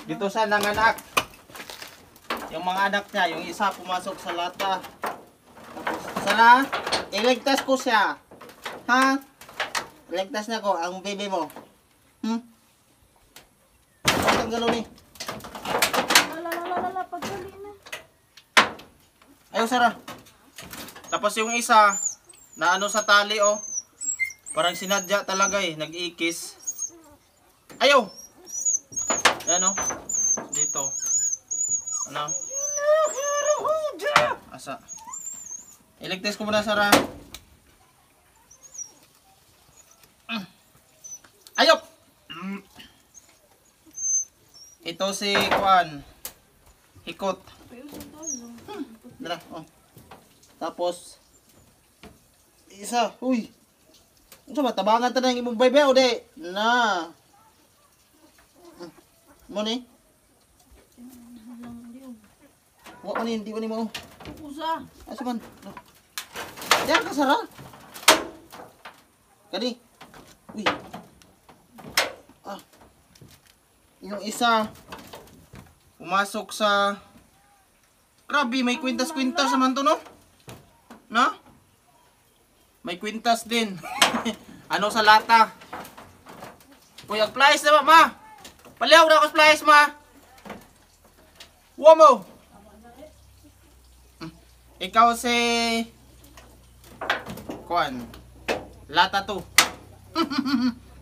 Dito siya nanganak. Yung mga anak niya, yung isa pumasok sa lata. Sana, iligtas ko siya. Ha? Iligtas na ko ang baby mo. Ang gano'n eh. Pagdali na. Ayaw, Sarah. Tapos yung isa, na ano sa tali oh. Parang sinadya talaga eh, nag-iikis. Ayaw! Yan oh. Dito. Ano? Asa? Iligtas ko muna, Sarah. Ayaw! Ito si Kuan. Hikot. Dala, oh. Tapos isa, uy. Unsa ba tabangan ta nang imong baby o di? Na. Mo ni? Wa man hindi man mo. Usa. Asa man? Diyan ka, Sara. Kani. Uy. Ah. Yung isa pumasok sa grabe, may kwintas-kwintas naman to, no? Na? May kwintas din. Ano sa lata? Uy, ag-flies na ma! Palihaw na ako sa flies, ma! Uwa mo! Ikaw si Kuan. Lata to.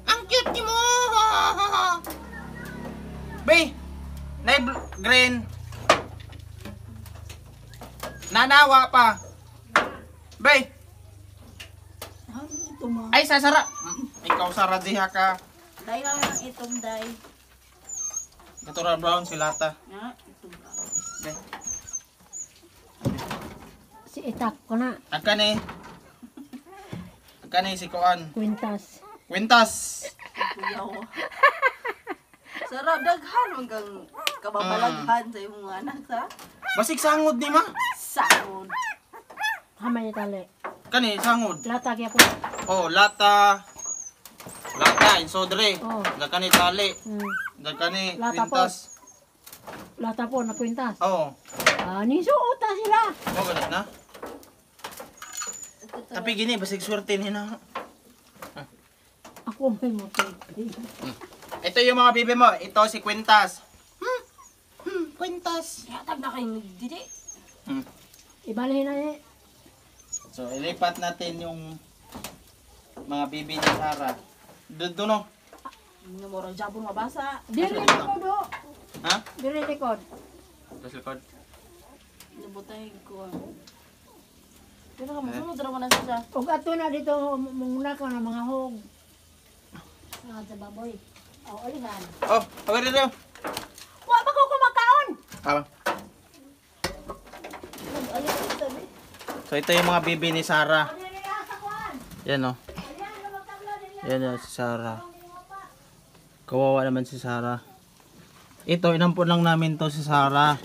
Ang cute mo! Bay! Nay green. Nanawa pa. Bay! Ito mo. Ay, sasara! Ikaw Sara diha ka. Dahil lang ang itong day. Natural brown si Lata. Ha? Itong brown. Bay. Si Itak ko na. Agkani. Agkani si Kuan. Quintas. Quintas. Kuyaw. Sarap, daghan hanggang kababalaghan sa iyong mga anak, ha? Basig sangod ni ma. Sahod. Hamay tali. Kani sangod. Lata kaya po. Oh, Lata. Lata insodre. Oh. Agkani tali. Agkani Lata Quintas. Lata po na quintas. Oh. Nisuota sila. Mo ganit na. Tapi gini basig swerte ni na. Ako may motor. Ito yung mga bibi mo. Ito si Quintas. Quintas. Yatag na kayo nagdidi. Ibalihin na eh. So, ilipat natin yung mga bibi ni Sarah. Doon no? Hindi mo rin jabon mabasa. Diri likod o. Ha? Diri likod. Tapos likod. Nabutay ko. Pero ka masunod na naman na siya. Ug ato na dito muna ka na mga hog. Nga sa baboy. O, ulihan. Oh, awari rin. Wa ba ko kumakaon? Ah. So, ito yung mga bibi ni Sarah. Yan o. Yan o, si Sarah. Kawawa naman si Sarah. Ito, inampun lang namin to si Sarah.